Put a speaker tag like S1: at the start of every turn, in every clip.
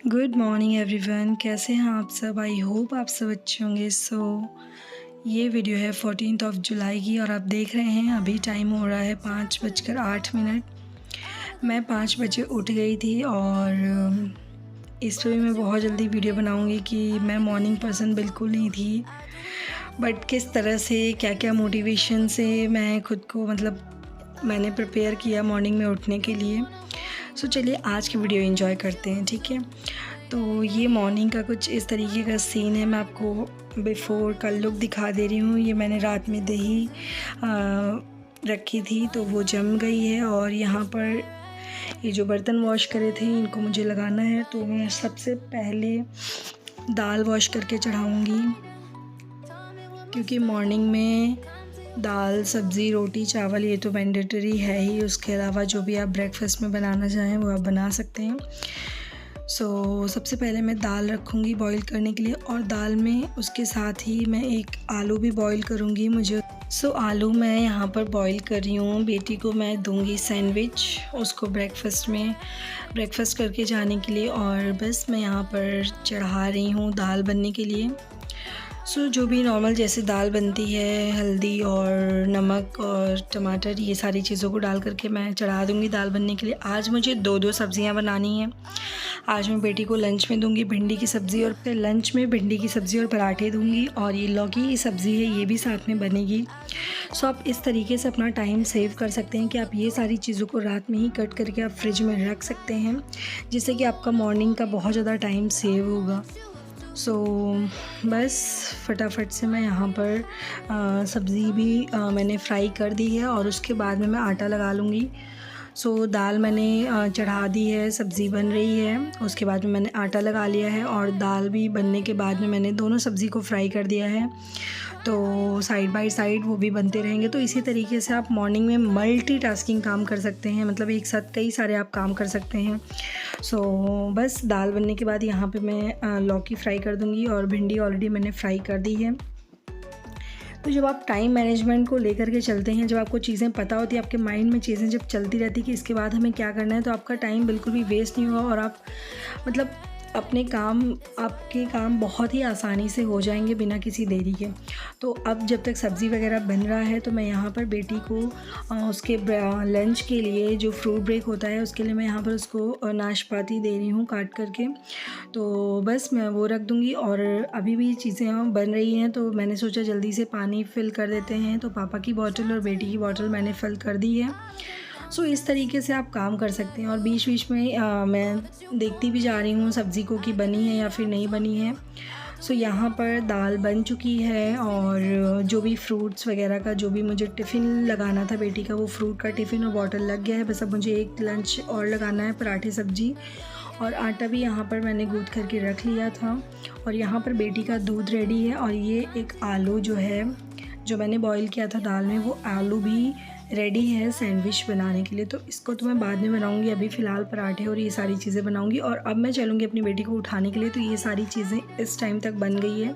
S1: Good morning everyone, कैसे हैं आप सब। आई होप आप सब अच्छे होंगे। ये वीडियो है 14 जुलाई की और आप देख रहे हैं अभी टाइम हो रहा है 5:08। मैं 5 बजे उठ गई थी और इस पर भी मैं बहुत जल्दी वीडियो बनाऊंगी कि मैं मॉर्निंग पर्सन बिल्कुल नहीं थी, बट किस तरह से क्या क्या मोटिवेशन से मैं खुद को मैंने प्रिपेयर किया मॉर्निंग में उठने के लिए। चलिए आज की वीडियो एंजॉय करते हैं, ठीक है। तो ये मॉर्निंग का कुछ इस तरीके का सीन है। मैं आपको बिफ़ोर का लुक दिखा दे रही हूँ। ये मैंने रात में दही रखी थी तो वो जम गई है, और यहाँ पर ये जो बर्तन वॉश करे थे इनको मुझे लगाना है। तो मैं सबसे पहले दाल वॉश करके चढ़ाऊँगी, क्योंकि मॉर्निंग में दाल, सब्ज़ी, रोटी, चावल ये तो मैंडेटरी है ही। उसके अलावा जो भी आप ब्रेकफास्ट में बनाना चाहें वो आप बना सकते हैं। सबसे पहले मैं दाल रखूँगी बॉईल करने के लिए, और दाल में उसके साथ ही मैं एक आलू भी बॉईल करूँगी। आलू मैं यहाँ पर बॉईल कर रही हूँ। बेटी को मैं दूँगी सैंडविच, उसको ब्रेकफास्ट करके जाने के लिए, और बस मैं यहाँ पर चढ़ा रही हूँ दाल बनने के लिए। जो भी नॉर्मल जैसे दाल बनती है, हल्दी और नमक और टमाटर ये सारी चीज़ों को डाल करके मैं चढ़ा दूँगी दाल बनने के लिए। आज मुझे 2-2 सब्ज़ियाँ बनानी हैं। आज मैं बेटी को लंच में दूँगी भिंडी की सब्ज़ी, और फिर लंच में भिंडी की सब्ज़ी और पराठे दूँगी, और ये लौकी की सब्ज़ी है ये भी साथ में बनेगी। आप इस तरीके से अपना टाइम सेव कर सकते हैं कि आप ये सारी चीज़ों को रात में ही कट करके आप फ्रिज में रख सकते हैं, जिससे कि आपका मॉर्निंग का बहुत ज़्यादा टाइम सेव होगा। बस फटाफट से मैं यहाँ पर सब्ज़ी भी मैंने फ्राई कर दी है, और उसके बाद में मैं आटा लगा लूँगी। दाल मैंने चढ़ा दी है, सब्ज़ी बन रही है, उसके बाद में मैंने आटा लगा लिया है, और दाल भी बनने के बाद में मैंने दोनों सब्ज़ी को फ्राई कर दिया है। तो साइड बाय साइड वो भी बनते रहेंगे। तो इसी तरीके से आप मॉर्निंग में मल्टीटास्किंग काम कर सकते हैं, मतलब एक साथ कई सारे आप काम कर सकते हैं। बस दाल बनने के बाद यहाँ पे मैं लौकी फ्राई कर दूँगी, और भिंडी ऑलरेडी मैंने फ्राई कर दी है। तो जब आप टाइम मैनेजमेंट को लेकर के चलते हैं, जब आपको चीज़ें पता होती है, आपके माइंड में चीज़ें जब चलती रहती कि इसके बाद हमें क्या करना है, तो आपका टाइम बिल्कुल भी वेस्ट नहीं होगा, और आप आपके काम बहुत ही आसानी से हो जाएंगे बिना किसी देरी के। तो अब जब तक सब्ज़ी वगैरह बन रहा है, तो मैं यहाँ पर बेटी को उसके लंच के लिए जो फ्रूट ब्रेक होता है उसके लिए मैं यहाँ पर उसको नाशपाती दे रही हूँ काट करके। तो बस मैं वो रख दूँगी, और अभी भी चीज़ें बन रही हैं तो मैंने सोचा जल्दी से पानी फ़िल कर देते हैं। तो पापा की बॉटल और बेटी की बॉटल मैंने फ़िल कर दी है। इस तरीके से आप काम कर सकते हैं, और बीच बीच में मैं देखती भी जा रही हूँ सब्ज़ी को कि बनी है या फिर नहीं बनी है। यहाँ पर दाल बन चुकी है, और जो भी फ्रूट्स वगैरह का जो भी मुझे टिफ़िन लगाना था बेटी का, वो फ्रूट का टिफ़िन और बॉटल लग गया है। बस अब मुझे एक लंच और लगाना है, पराठे सब्ज़ी, और आटा भी यहाँ पर मैंने गूँथ करके रख लिया था। और यहाँ पर बेटी का दूध रेडी है, और ये एक आलू जो है जो मैंने बॉईल किया था दाल में, वो आलू भी रेडी है सैंडविच बनाने के लिए। तो इसको तो मैं बाद में बनाऊंगी, अभी फ़िलहाल पराठे और ये सारी चीज़ें बनाऊंगी। और अब मैं चलूँगी अपनी बेटी को उठाने के लिए, तो ये सारी चीज़ें इस टाइम तक बन गई है।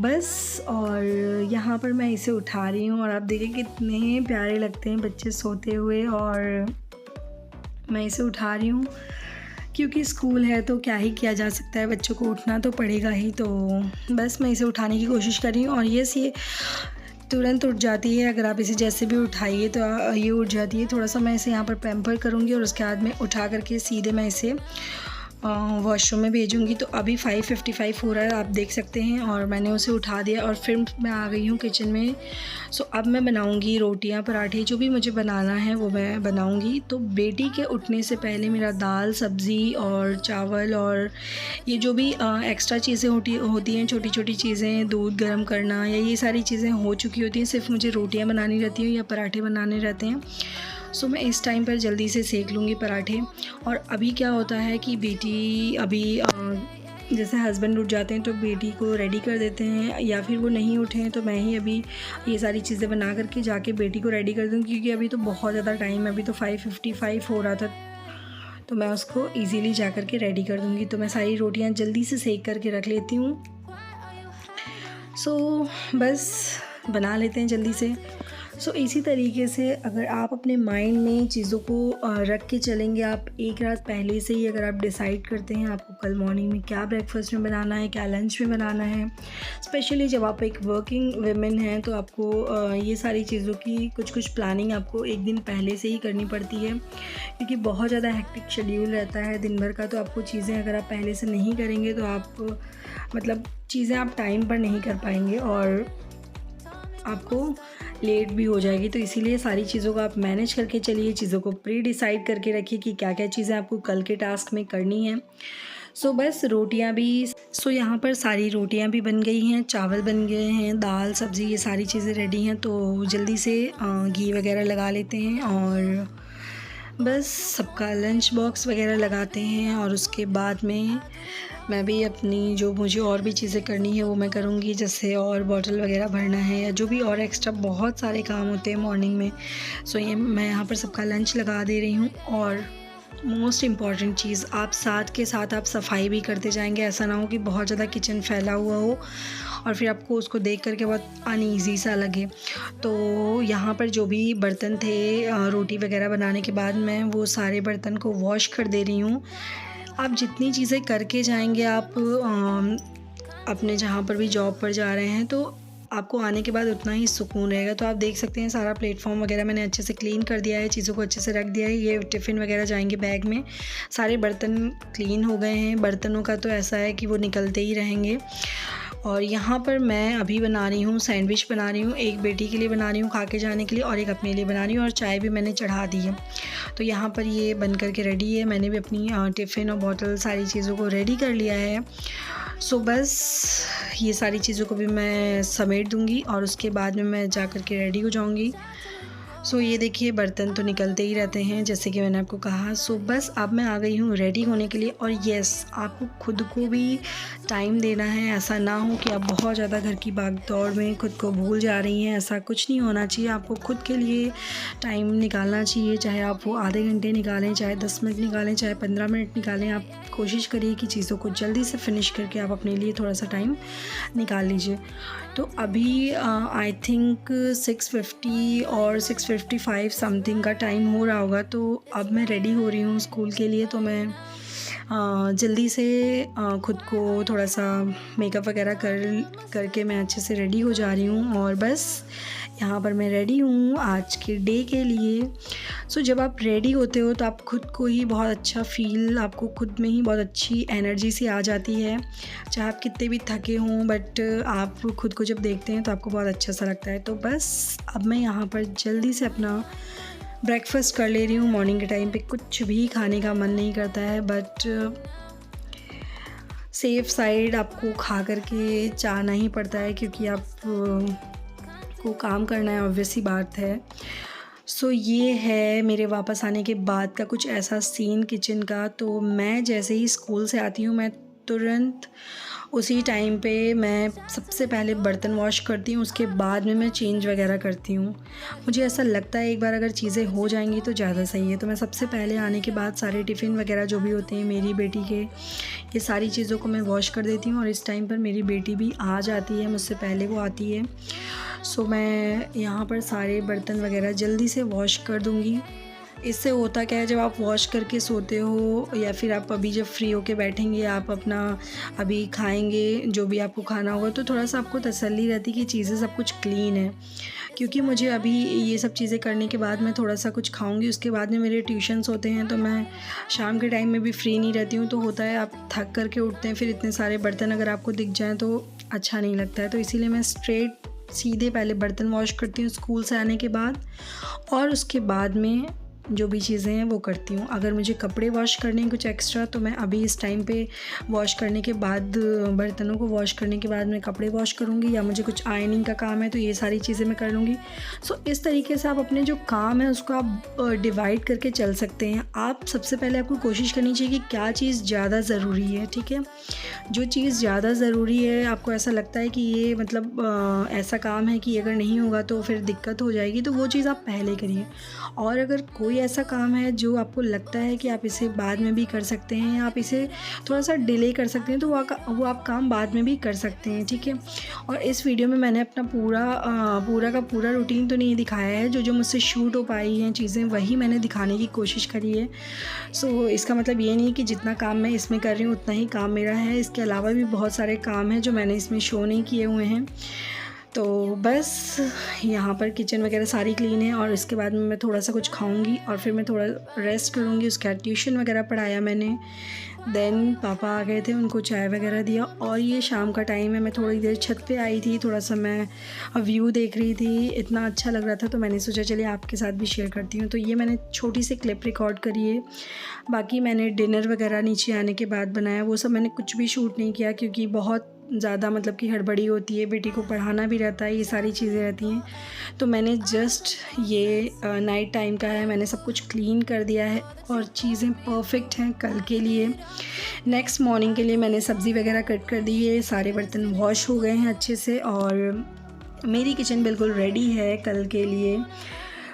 S1: बस, और यहाँ पर मैं इसे उठा रही हूँ, और आप देखिए कितने प्यारे लगते हैं बच्चे सोते हुए, और मैं इसे उठा रही हूँ क्योंकि स्कूल है तो क्या ही किया जा सकता है, बच्चों को उठना तो पड़ेगा ही। तो बस मैं इसे उठाने की कोशिश कर रही हूँ, और ये तुरंत उठ जाती है। अगर आप इसे जैसे भी उठाइए तो ये उठ जाती है। थोड़ा सा मैं इसे यहाँ पर पैम्पर करूँगी, और उसके बाद में उठा करके सीधे मैं इसे वॉशरूम में भेजूँगी। तो अभी 5:55 हो रहा है, आप देख सकते हैं, और मैंने उसे उठा दिया, और फिर मैं आ गई हूँ किचन में। अब मैं बनाऊँगी रोटियाँ, पराठे, जो भी मुझे बनाना है वो मैं बनाऊँगी। तो बेटी के उठने से पहले मेरा दाल, सब्ज़ी और चावल और ये जो भी एक्स्ट्रा चीज़ें होती हैं, छोटी छोटी चीज़ें, दूध गर्म करना या ये सारी चीज़ें हो चुकी होती हैं। सिर्फ मुझे रोटियाँ बनानी रहती हैं या पराठे बनाने रहते हैं। मैं इस टाइम पर जल्दी से सेक लूँगी पराठे। और अभी क्या होता है कि बेटी अभी जैसे हस्बैंड उठ जाते हैं तो बेटी को रेडी कर देते हैं, या फिर वो नहीं उठे हैं तो मैं ही अभी ये सारी चीज़ें बना करके जाके बेटी को रेडी कर दूँ, क्योंकि अभी तो बहुत ज़्यादा टाइम है। अभी तो 5:55 हो रहा था, तो मैं उसको ईज़िली जा कर के रेडी कर दूँगी। तो मैं सारी रोटियाँ जल्दी से सेक करके रख लेती हूँ। बस बना लेते हैं जल्दी से। सो इसी तरीके से अगर आप अपने माइंड में चीज़ों को रख के चलेंगे, आप एक रात पहले से ही अगर आप डिसाइड करते हैं आपको कल मॉर्निंग में क्या ब्रेकफास्ट में बनाना है, क्या लंच में बनाना है, स्पेशली जब आप एक वर्किंग वुमेन हैं तो आपको ये सारी चीज़ों की कुछ प्लानिंग आपको एक दिन पहले से ही करनी पड़ती है, क्योंकि बहुत ज़्यादा हेक्टिक शेड्यूल रहता है दिन भर का। तो आपको चीज़ें अगर आप पहले से नहीं करेंगे तो आप मतलब चीज़ें आप टाइम पर नहीं कर पाएंगे और आपको लेट भी हो जाएगी। तो इसीलिए सारी चीज़ों को आप मैनेज करके चलिए, चीज़ों को प्री डिसाइड करके रखिए कि क्या क्या चीज़ें आपको कल के टास्क में करनी है। बस रोटियां भी यहाँ पर सारी रोटियां भी बन गई हैं, चावल बन गए हैं, दाल सब्ज़ी ये सारी चीज़ें रेडी हैं। तो जल्दी से घी वगैरह लगा लेते हैं और बस सबका लंच बॉक्स वगैरह लगाते हैं और उसके बाद में मैं भी अपनी जो मुझे और भी चीज़ें करनी है वो मैं करूँगी, जैसे और बॉटल वगैरह भरना है या जो भी और एक्स्ट्रा बहुत सारे काम होते हैं मॉर्निंग में। ये मैं यहाँ पर सबका लंच लगा दे रही हूँ। और मोस्ट इम्पॉर्टेंट चीज़, आप साथ के साथ आप सफाई भी करते जाएंगे। ऐसा ना हो कि बहुत ज़्यादा किचन फैला हुआ हो और फिर आपको उसको देख करके बहुत अनईज़ी सा लगे। तो यहाँ पर जो भी बर्तन थे रोटी वगैरह बनाने के बाद मैं वो सारे बर्तन को वॉश कर दे रही हूँ। आप जितनी चीज़ें करके जाएंगे, आप अपने जहाँ पर भी जॉब पर जा रहे हैं तो आपको आने के बाद उतना ही सुकून रहेगा। तो आप देख सकते हैं सारा प्लेटफॉर्म वगैरह मैंने अच्छे से क्लीन कर दिया है, चीज़ों को अच्छे से रख दिया है। ये टिफ़िन वगैरह जाएंगे बैग में, सारे बर्तन क्लीन हो गए हैं। बर्तनों का तो ऐसा है कि वो निकलते ही रहेंगे। और यहाँ पर मैं अभी बना रही हूँ सैंडविच बना रही हूँ, एक बेटी के लिए बना रही हूँ खा के जाने के लिए और एक अपने लिए बना रही हूँ और चाय भी मैंने चढ़ा दी है। तो यहाँ पर ये बन कर के रेडी है। मैंने भी अपनी टिफ़िन और बॉटल सारी चीज़ों को रेडी कर लिया है। बस ये सारी चीज़ों को भी मैं समेट दूँगी और उसके बाद में मैं जा कर के रेडी हो जाऊँगी। ये देखिए बर्तन तो निकलते ही रहते हैं जैसे कि मैंने आपको कहा। बस अब मैं आ गई हूँ रेडी होने के लिए। और येस, आपको खुद को भी टाइम देना है। ऐसा ना हो कि आप बहुत ज़्यादा घर की भाग-दौड़ में खुद को भूल जा रही हैं, ऐसा कुछ नहीं होना चाहिए। आपको खुद के लिए टाइम निकालना चाहिए, चाहे आप वो आधे घंटे निकालें, चाहे 10 मिनट निकालें, चाहे 15 मिनट निकालें। आप कोशिश करिए कि चीज़ों को जल्दी से फिनिश करके आप अपने लिए थोड़ा सा टाइम निकाल लीजिए। तो अभी आई थिंक 6:50 और 6:55 समथिंग का टाइम हो रहा होगा। तो अब मैं रेडी हो रही हूँ स्कूल के लिए। तो मैं जल्दी से ख़ुद को थोड़ा सा मेकअप वगैरह करके मैं अच्छे से रेडी हो जा रही हूँ और बस यहाँ पर मैं रेडी हूँ आज के डे के लिए। जब आप रेडी होते हो तो आप खुद को ही बहुत अच्छा फील, आपको खुद में ही बहुत अच्छी एनर्जी सी आ जाती है। चाहे आप कितने भी थके हों, बट आप खुद को जब देखते हैं तो आपको बहुत अच्छा सा लगता है। तो बस अब मैं यहाँ पर जल्दी से अपना ब्रेकफास्ट कर ले रही हूँ। मॉर्निंग के टाइम पे कुछ भी खाने का मन नहीं करता है, बट सेफ़ साइड आपको खा करके जाना ही पड़ता है क्योंकि आप को काम करना है, ऑब्वियस सी बात है। ये है मेरे वापस आने के बाद का कुछ ऐसा सीन किचन का। तो मैं जैसे ही स्कूल से आती हूँ मैं तुरंत उसी टाइम पे मैं सबसे पहले बर्तन वॉश करती हूँ, उसके बाद में मैं चेंज वगैरह करती हूँ। मुझे ऐसा लगता है एक बार अगर चीज़ें हो जाएंगी तो ज़्यादा सही है। तो मैं सबसे पहले आने के बाद सारे टिफ़िन वगैरह जो भी होते हैं मेरी बेटी के, ये सारी चीज़ों को मैं वॉश कर देती हूँ। और इस टाइम पर मेरी बेटी भी आ जाती है, मुझसे पहले वो आती है। मैं यहाँ पर सारे बर्तन वगैरह जल्दी से वॉश कर दूँगी। इससे होता क्या है, जब आप वॉश करके सोते हो या फिर आप अभी जब फ्री होके बैठेंगे, आप अपना अभी खाएंगे जो भी आपको खाना होगा, तो थोड़ा सा आपको तसल्ली रहती कि चीज़ें सब कुछ क्लीन है। क्योंकि मुझे अभी ये सब चीज़ें करने के बाद मैं थोड़ा सा कुछ खाऊंगी, उसके बाद में मेरे ट्यूशन्स होते हैं तो मैं शाम के टाइम में भी फ्री नहीं रहती हूँ। तो होता है आप थक करके उठते हैं, फिर इतने सारे बर्तन अगर आपको दिख जाएँ तो अच्छा नहीं लगता है। तो इसीलिए मैं सीधे पहले बर्तन वॉश करती हूँ स्कूल से आने के बाद, और उसके बाद में जो भी चीज़ें हैं वो करती हूँ। अगर मुझे कपड़े वॉश करने हैं कुछ एक्स्ट्रा, तो मैं अभी इस टाइम पे वॉश करने के बाद, बर्तनों को वॉश करने के बाद मैं कपड़े वॉश करूँगी, या मुझे कुछ आयरनिंग का काम है तो ये सारी चीज़ें मैं कर लूँगी। इस तरीके से आप अपने जो काम है उसको आप डिवाइड करके चल सकते हैं। आप सबसे पहले आपको कोशिश करनी चाहिए कि क्या चीज़ ज़्यादा ज़रूरी है, ठीक है। जो चीज़ ज़्यादा ज़रूरी है, आपको ऐसा लगता है कि ये मतलब ऐसा काम है कि अगर नहीं होगा तो फिर दिक्कत हो जाएगी, तो वो चीज़ आप पहले करिए। और अगर कोई ऐसा काम है जो आपको लगता है कि आप इसे बाद में भी कर सकते हैं, आप इसे थोड़ा-सा डिले कर सकते हैं, तो वो आप काम बाद में भी कर सकते हैं, ठीक है। और इस वीडियो में मैंने अपना पूरा का पूरा रूटीन तो नहीं दिखाया है, जो मुझसे शूट हो पाई हैं चीज़ें वही मैंने दिखाने की कोशिश करी है। सो इसका मतलब ये नहीं कि जितना काम मैं इसमें कर रही हूँ उतना ही काम मेरा है, इसके अलावा भी बहुत सारे काम हैं जो मैंने इसमें शो नहीं किए हुए हैं। तो बस यहाँ पर किचन वगैरह सारी क्लीन है और इसके बाद में मैं थोड़ा सा कुछ खाऊंगी और फिर मैं थोड़ा रेस्ट करूँगी। उसके बाद ट्यूशन वगैरह पढ़ाया मैंने, देन पापा आ गए थे, उनको चाय वगैरह दिया और ये शाम का टाइम है। मैं थोड़ी देर छत पे आई थी, थोड़ा सा मैं व्यू देख रही थी, इतना अच्छा लग रहा था तो मैंने सोचा चलिए आपके साथ भी शेयर करती हूँ। तो ये मैंने छोटी सी क्लिप रिकॉर्ड करी है। बाकी मैंने डिनर वगैरह नीचे आने के बाद बनाया, वो सब मैंने कुछ भी शूट नहीं किया क्योंकि बहुत ज़्यादा मतलब कि हड़बड़ी होती है, बेटी को पढ़ाना भी रहता है, ये सारी चीज़ें रहती हैं। तो मैंने जस्ट ये नाइट टाइम का है, मैंने सब कुछ क्लीन कर दिया है और चीज़ें परफेक्ट हैं कल के लिए। नेक्स्ट मॉर्निंग के लिए मैंने सब्ज़ी वगैरह कट कर दी है, सारे बर्तन वॉश हो गए हैं अच्छे से और मेरी किचन बिल्कुल रेडी है कल के लिए।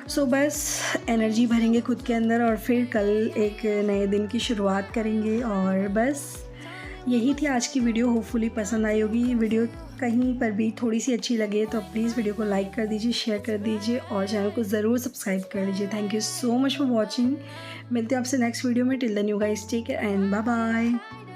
S1: सो बस एनर्जी भरेंगे खुद के अंदर और फिर कल एक नए दिन की शुरुआत करेंगे। और बस यही थी आज की वीडियो, होपफुली पसंद आई होगी। ये वीडियो कहीं पर भी थोड़ी सी अच्छी लगे तो प्लीज़ वीडियो को लाइक कर दीजिए, शेयर कर दीजिए और चैनल को ज़रूर सब्सक्राइब कर लीजिए। Thank you so much for watching. मिलते हैं आपसे नेक्स्ट वीडियो में। Till then you guys take care and bye bye.